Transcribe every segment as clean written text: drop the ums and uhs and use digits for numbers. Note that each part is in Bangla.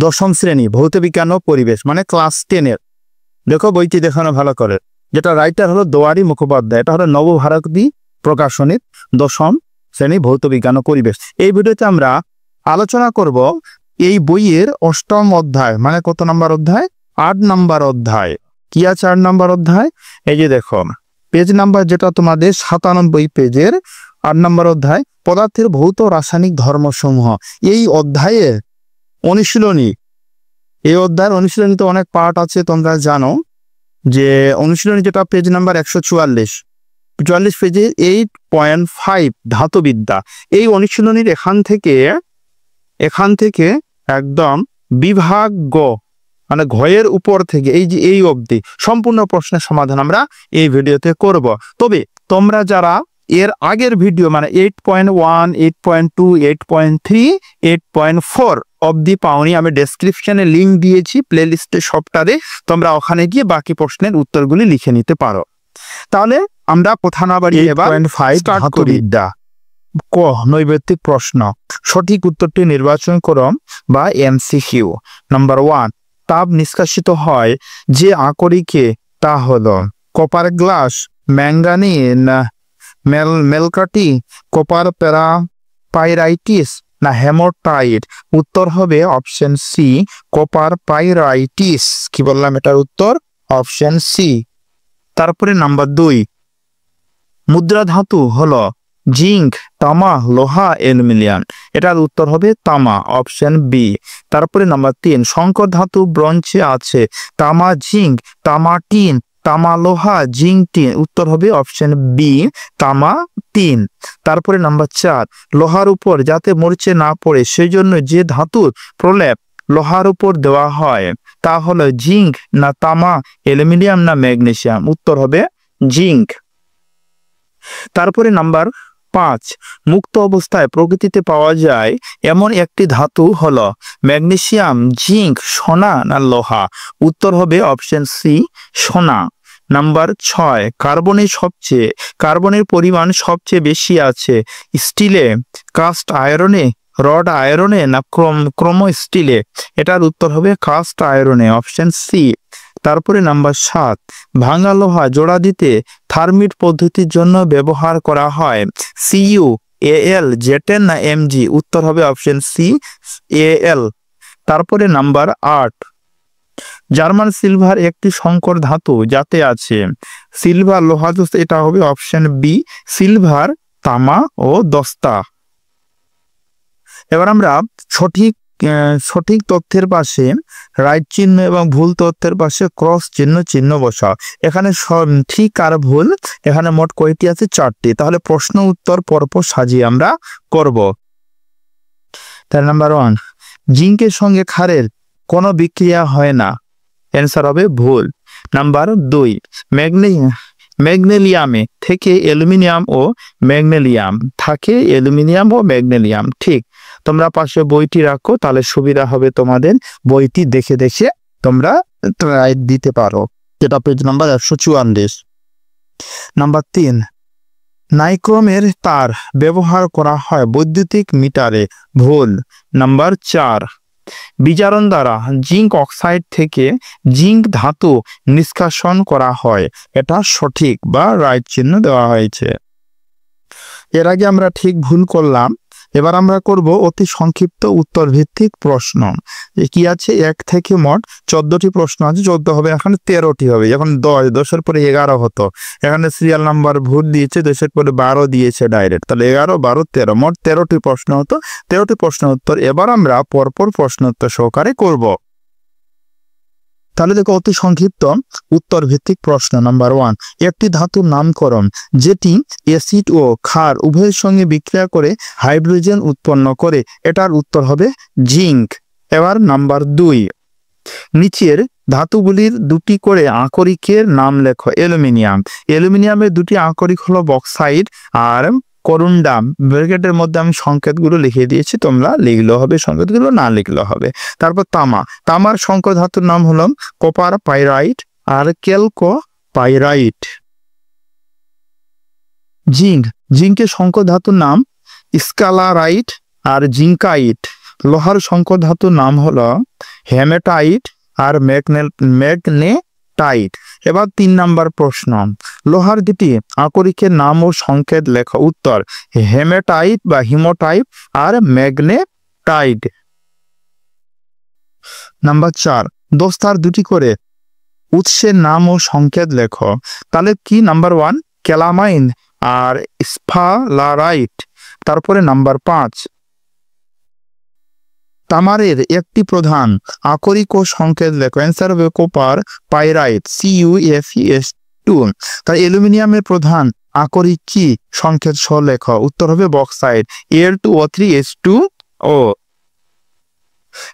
দশম শ্রেণী ভৌতবিজ্ঞান ও পরিবেশ, মানে ক্লাস 10-এর। দেখো বইটি দেখানো ভালো করে, যেটা রাইটার হলো দোয়ারি মুখোপাধ্যায়। এটা হলো নবভারতী প্রকাশনীর দশম শ্রেণী ভৌতবিজ্ঞান ও পরিবেশ। এই ভিডিওতে আমরা আলোচনা করব এই বইয়ের অষ্টম অধ্যায়, মানে কত নম্বর অধ্যায়? 8 নম্বর অধ্যায়। কি আছে 8 নম্বর অধ্যায়? এই যে দেখো পেজ নাম্বার যেটা তোমাদের 97 পেজের 8 নম্বর অধ্যায়, পদার্থের ভৌত রাসায়নিক ধর্মসমূহ। এই অধ্যায়ে অনুশীলনী, এই অধ্যায়ের অনুশীলনীতে অনেক পার্ট আছে, তোমরা জানো যে অনুশীলনী যেটা পেজ নাম্বার 144 পেজে 8.5 ধাতুবিদ্যা। এই অনুশীলনীর এখান থেকে একদম বিভাগ গ, মানে ঘয়ের উপর থেকে এই যে এই অবধি সম্পূর্ণ প্রশ্নের সমাধান আমরা এই ভিডিওতে করব। তবে তোমরা যারা এর আগের ভিডিও মানে 8.1, 8.2, 8.3, 8.4 অবধি পাওনি, আমি ডেসক্রিপশনে লিঙ্ক দিয়েছি প্লেলিস্টে সবটাতে, তোমরা ওখানে গিয়ে বাকি প্রশ্নের উত্তরগুলি লিখে নিতে পারো। তাহলে আমরা কথা না বাড়িয়ে এবার ধাতুবিদ্যা ক, নৈবেত্তিক প্রশ্ন। সঠিক উত্তরটি নির্বাচন করো বা এমসিকিউ। নাম্বার 1, তাপ নিষ্কাশিত হয় যে আকরিকে তা হলো কপার গ্লাস, ম্যাঙ্গানিজ, মেলকাটি, কপার পাইরাইটিস না হেমাটাইট। উত্তর হবে অপশন সি, কপার পাইরাইটিস। কি বললাম এটার উত্তর? Option C. তারপরে নাম্বার 2, মুদ্রা ধাতু হলো জিঙ্ক, তামা, লোহা, অ্যালুমিনিয়াম। এটার উত্তর হবে তামা, অপশন বি। তারপরে নাম্বার 3, সংকর ধাতু ব্রোঞ্জে আছে তামা, জিঙ্ক, তামা, টিন, তামা, লোহা, জিঙ্ক, টিন। উত্তর হবে অপশন বি, তামা, টিন। তারপরে নাম্বার 4, লোহার উপর যাতে মরচে না পড়ে সেই জন্য যে ধাতুর প্রলেপ লোহার উপর দেওয়া হয় তা হলো জিঙ্ক না তামা, অ্যালুমিনিয়াম না ম্যাগনেসিয়াম। উত্তর হবে জিঙ্ক। তারপরে নাম্বার 5, মুক্ত অবস্থায় প্রকৃতিতে পাওয়া যায় এমন একটি ধাতু হলো ম্যাগনেসিয়াম, জিঙ্ক, সোনা না লোহা। উত্তর হবে অপশন সি, সোনা। নাম্বার 6, কার্বনের পরিমাণ সবচেয়ে বেশি আছে স্টিলে, কাস্ট আয়রনে, রড আয়রনে না ক্রোম স্টিলে। এটার উত্তর হবে কাস্ট আয়রনে, অপশন সি। তারপরে নাম্বার 7, ভাঙা লোহা জোড়া দিতে থার্মিট পদ্ধতির জন্য ব্যবহার করা হয় সিইউ, এএল, জেটেন না এমজি। উত্তর হবে অপশন সি, এএল। তারপরে নাম্বার 8, জার্মান সিলভার একটি সংকর ধাতু যাতে আছে সিলভার, লোহা, দস্তা। এটা হবে অপশন বি, সিলভার, তামা ও দস্তা। এবার আমরা সঠিক তথ্যের পাশে রাইট চিহ্ন এবং ভুল তথ্যের পাশে ক্রস চিহ্ন বসাও। এখানে ঠিক আর ভুল, এখানে মোট কয়টি আছে? 4টি। তাহলে প্রশ্ন উত্তর পরপর সাজিয়ে আমরা করব। তাহলে নাম্বার 1, জিঙ্কের সঙ্গে ক্ষারের কোনো বিক্রিয়া হয় না। অ্যান্সার হবে ভুল। নাম্বার 2, ম্যাগনেলিয়ামে থেকে অ্যালুমিনিয়াম ও ম্যাগনেলিয়াম। ঠিক। তোমরা পাশে বইটি রাখো, তাহলে সুবিধা হবে তোমাদের, বইটি দেখে তোমরা দিতে পারো। যেটা পেজ নাম্বার 144। নাম্বার 3, নাইক্রোমের তার ব্যবহার করা হয় বৈদ্যুতিক মিটারে। ভুল। নাম্বার 4, বিজারণ দ্বারা জিঙ্ক অক্সাইড থেকে জিঙ্ক ধাতু নিষ্কাশন করা হয়। এটা সঠিক বা রাইট চিহ্ন দেওয়া হয়েছে। এর আগে আমরা ঠিক ভুল করলাম, এবার আমরা করব অতি সংক্ষিপ্ত উত্তর ভিত্তিক প্রশ্ন। কি আছে? 1 থেকে মোট 14টি প্রশ্ন আছে। 14 হবে, এখানে 13টি হবে। এখন 10-এর পরে 11 হতো, এখানে সিরিয়াল নাম্বার ভুল দিয়েছে, 10-এর পরে 12 দিয়েছে ডাইরেক্ট, তাহলে 11, 12, 13, মোট 13টি প্রশ্ন হতো। 13টি প্রশ্ন উত্তর এবার আমরা পরপর প্রশ্ন উত্তর সহকারে করব। তাহলে দেখো অতি সংক্ষিপ্ত উত্তর ভিত্তিক প্রশ্ন। নাম্বার 1, একটি ধাতুর নামকরণ যেটি অ্যাসিড ও ক্ষার উভয়ের সঙ্গে বিক্রিয়া করে হাইড্রোজেন উৎপন্ন করে। এটার উত্তর হবে জিঙ্ক। এবার নাম্বার 2, নিচের ধাতুগুলির 2টি করে আকরিকের নাম লেখো। অ্যালুমিনিয়ামের 2টি আকরিক হলো বক্সাইট আর করুন্ডাম। ব্র্যাকেটের মধ্যে আমি সংকেতগুলো লিখে দিয়েছি, তোমরা লিখলেও হবে, সংকেতগুলো না লিখলেও হবে। তারপর তামার সংকর ধাতুর নাম হলো কপার পাইরাইট আর ক্যালকো পাইরাইট। জিঙ্কের সংকর ধাতুর নাম স্কালারাইট আর জিঙ্কাইট। লোহার সংকর ধাতুর নাম হলো হেমেটাইট আর ম্যাগনেটাইট। এবার 3 নাম্বার প্রশ্ন, লোহার দুটি আকরিকের নাম ও সংকেত লেখো। উত্তর হেমেটাইট বা হিমোটাইট আর ম্যাগনেটাইট। নাম্বার 4, দস্তার দুটি করে উৎসের নাম ও সংকেত লেখো। তাহলে কি? নাম্বার 1 ক্যালামাইন আর স্ফালারাইট। তারপরে নাম্বার 5, তামারের একটি প্রধান আকরিক ও সংকেত লেখো। অ্যান্সার হবে কপার পাইরাইট CuFeS2। তাই অ্যালুমিনিয়ামের প্রধান আকরিক কি? সংকেত সহ লেখো। উত্তর হবে বক্সাইট Al2O3H2O।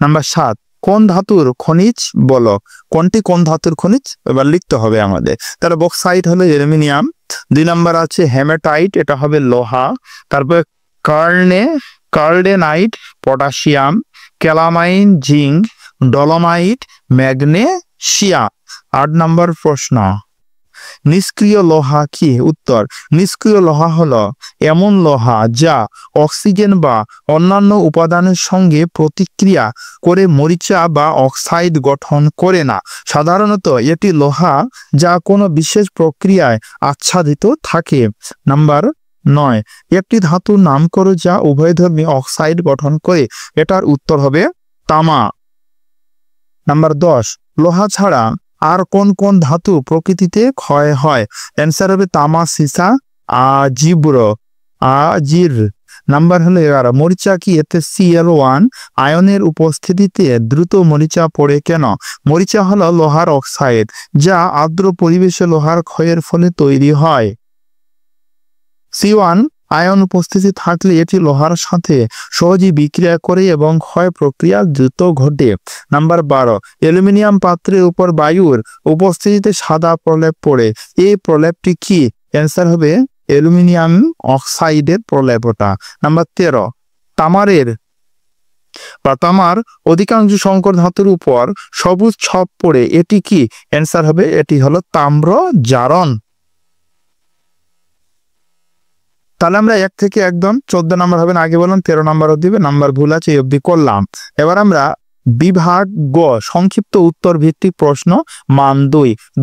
নাম্বার 7, কোন ধাতুর খনিজ বলো। কোনটি কোন ধাতুর খনিজ এবার লিখতে হবে আমাদের। তাহলে বক্সাইট হলো অ্যালুমিনিয়াম। 2 নাম্বার আছে হেমেটাইট, এটা হবে লোহা। তারপরে কার্ডেনাইট potassium, calamine zinc, dolomite magnesium. 8 number প্রশ্ন, নিষ্ক্রিয় লোহা কি? উত্তর নিষ্ক্রিয় লোহা হলো এমন লোহা যা অক্সিজেন বা অন্যান্য উপাদানের সঙ্গে প্রতিক্রিয়া করে মরিচা বা অক্সাইড গঠন করে না। সাধারণত এটি লোহা যা কোনো বিশেষ প্রক্রিয়ায় আচ্ছাদিত থাকে। নাম্বার 9, একটি ধাতুর নাম করো যা উভয়ধর্মী অক্সাইড গঠন করে। এটার উত্তর হবে তামা। নাম্বার 10, লোহা ছাড়া আর কোন কোন ধাতু প্রকৃতিতে ক্ষয় হয়? অ্যান্সার হবে তামা, সীসা, আজির। নাম্বার হলো 11, মরিচা কি? এতে Cl1 আয়নের উপস্থিতিতে দ্রুত মরিচা পড়ে কেন? মরিচা হলো লোহার অক্সাইড যা আর্দ্র পরিবেশে লোহার ক্ষয়ের ফলে তৈরি হয়। C1 আয়ন উপস্থিতি থাকলে এটি লোহার সাথে সহজেই বিক্রিয়া করে এবং ক্ষয় প্রক্রিয়া দ্রুত ঘটে। নাম্বার 12, অ্যালুমিনিয়াম পাত্রের উপর বায়ুর উপস্থিতিতে সাদা প্রলেপ পড়ে। এই প্রলেপটি কি? অ্যান্সার হবে অ্যালুমিনিয়াম অক্সাইডের প্রলেপটা। নাম্বার 13, তামার অধিকাংশ সংকর ধাতুর উপর সবুজ ছপ পড়ে। এটি কি? অ্যান্সার হবে এটি হলো তাম্র জারণ। তাহলে আমরা 1 থেকে একদম 14 নাম্বার হবে না, আগে বললাম 13 নাম্বারও দিবে। নাম্বার ভুল আছে, এই অবধি করলাম। এবার আমরা বিভাগ গ সংক্ষিপ্ত উত্তর ভিত্তিক প্রশ্ন মান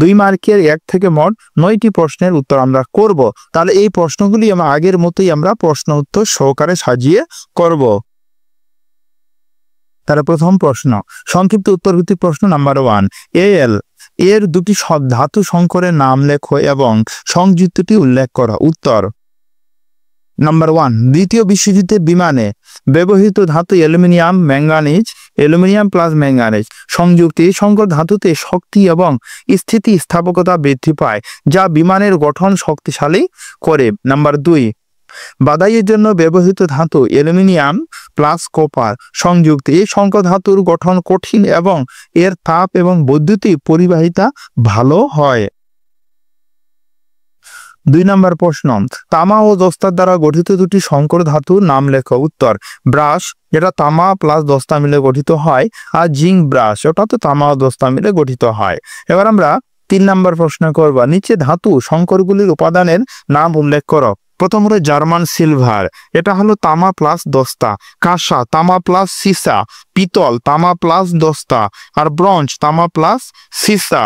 2 মার্কের 1 থেকে মোট 9টি প্রশ্নের উত্তর আমরা করব। তাহলে এই প্রশ্নগুলি আমরা আগের মতোই আমরা প্রশ্ন উত্তর সহকারে সাজিয়ে করব। তাহলে প্রথম প্রশ্ন, সংক্ষিপ্ত উত্তর ভিত্তিক প্রশ্ন নাম্বার 1, Al এর দুটি ধাতু সংকরের নাম লেখো এবং সংযুক্তটি উল্লেখ করো। উত্তর নাম্বার 1, দ্বিতীয় বিশ্বযুদ্ধে বিমানে ব্যবহৃত ধাতু aluminium manganese, aluminium plus manganese সংযুক্তি সংকর ধাতুতে শক্তি এবং স্থিতিস্থাপকতা বৃদ্ধি পায় যা বিমানের গঠন শক্তিশালী করে। নাম্বার 2, বাদাইয়ের জন্য ব্যবহৃত ধাতু অ্যালুমিনিয়াম প্লাস কপার সংযুক্তি এই সংকর ধাতুর গঠন কঠিন এবং এর তাপ এবং বৈদ্যুতিক পরিবাহিতা ভালো হয়। 2 নম্বর প্রশ্ন, তামা ও দস্তার দ্বারা গঠিত দুটি সংকর ধাতুর নাম লেখো। উত্তর ব্রাশ, যেটা তামা প্লাস দস্তা মিলে গঠিত হয়, আর জিঙ্ক ব্রাশ, ওটা তো তামা ও দস্তা মিলে গঠিত হয়। এবার আমরা 3 নম্বর প্রশ্ন করব, নিচে ধাতু সংকরগুলির উপাদানের নাম উল্লেখ করো। প্রথম হলো জার্মান সিলভার, এটা হলো তামা প্লাস দস্তা। কাঁসা তামা প্লাস সীসা, পিতল তামা প্লাস দস্তা, আর ব্রোঞ্জ তামা প্লাস সীসা।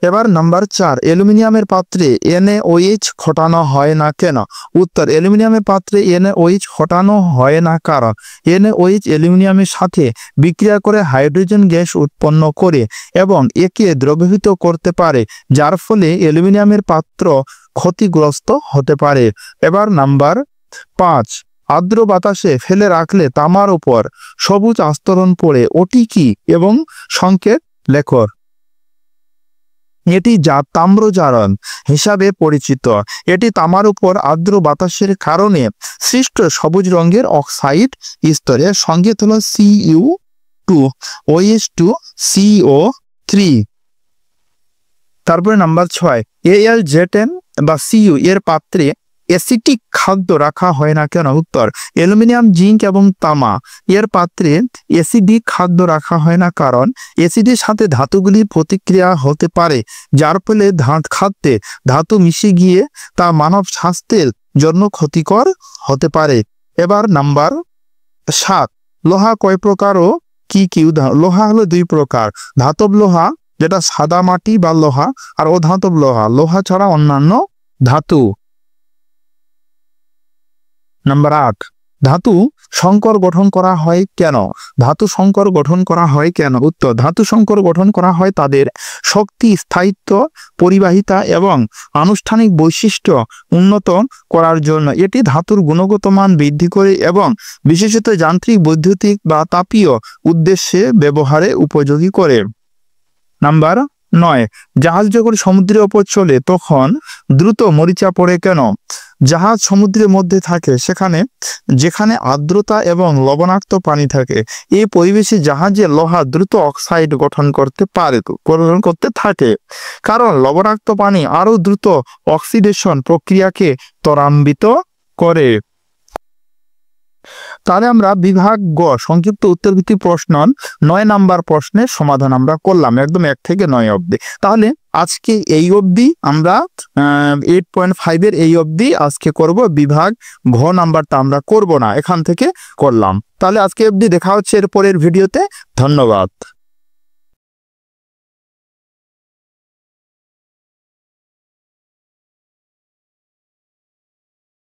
এবার নাম্বার 4, অ্যালুমিনিয়ামের পাত্রে NaOH ঘটানো হয় না কেন? উত্তর অ্যালুমিনিয়ামের পাত্রে NaOH ঘটানো হয় না কারণ NaOH অ্যালুমিনিয়ামের সাথে বিক্রিয়া করে হাইড্রোজেন গ্যাস উৎপন্ন করে এবং একে দ্রবীভূত করতে পারে, যার ফলে অ্যালুমিনিয়ামের পাত্র ক্ষতিগ্রস্ত হতে পারে। এবার নাম্বার 5, আর্দ্র বাতাসে ফেলে রাখলে তামার উপর সবুজ আস্তরণ পড়ে, ওটি কি এবং সংকেত লেখো। এটি তাম্রজারণ হিসাবে পরিচিত। এটি তামার উপর আর্দ্র বাতাসের কারণে সৃষ্ট সবুজ রঙের অক্সাইড স্তরের সংকেত হল Cu2OH2CO3। তারপরে নাম্বার 6, Al-Zetan বা Cu এর পাত্রে অ্যাসিটিক খাদ্য রাখা হয় না কেন? উত্তর অ্যালুমিনিয়াম, জিঙ্ক এবং তামা এর পাত্রে অ্যাসিডিক খাদ্য রাখা হয় না কারণ অ্যাসিডের সাথে ধাতুগুলির প্রতিক্রিয়া হতে পারে, যার ফলে খাদ্যে ধাতু মিশে গিয়ে তা মানব স্বাস্থ্যের জন্য ক্ষতিকর হতে পারে। এবার নাম্বার 7 লোহা কয় প্রকার ও কি কি উদাহরণ? লোহা হলো 2 প্রকার, ধাতব লোহা যেটা সাদা মাটি বা লোহা, আর অধাতব লোহা, লোহা ছাড়া অন্যান্য ধাতু। নাম্বার 8 ধাতু সংকর গঠন করা হয় কেন? ধাতু সংকর গঠন করা হয় কেন? উত্তর, ধাতু সংকর গঠন করা হয় তাদের শক্তি, স্থায়িত্ব, পরিবাহিতা এবং আনুষ্ঠানিক বৈশিষ্ট্য উন্নত করার জন্য। এটি ধাতুর গুণগত মান বৃদ্ধি করে এবং বিশেষত যান্ত্রিক, বৈদ্যুতিক বা তাপীয় উদ্দেশ্যে ব্যবহারে উপযোগী করে। নাম্বার 9 জাহাজ যখন সমুদ্রের ওপর চলে তখন দ্রুত মরিচা পড়ে কেন? জাহাজ সমুদ্রের মধ্যে থাকে, যেখানে আর্দ্রতা এবং লবণাক্ত পানি থাকে। এই পরিবেশে জাহাজে লোহা দ্রুত অক্সাইড গঠন করতে থাকে, কারণ লবণাক্ত পানি আরো দ্রুত অক্সিডেশন প্রক্রিয়াকে ত্বরান্বিত করে। তাহলে আমরা বিভাগ গ সংক্ষিপ্ত উত্তরভিত্তিক প্রশ্ন 9 নাম্বার প্রশ্নের সমাধান আমরা করলাম, একদম 1 থেকে 9 অবধি। তাহলে আজকে এই অবধি আমরা 8.5 এর এই অবধি আজকে করব, বিভাগ ঘ নাম্বারটা আমরা করব না, এখান থেকে করলাম। তাহলে আজকে অবধি, দেখা হচ্ছে এর পরের ভিডিওতে। ধন্যবাদ।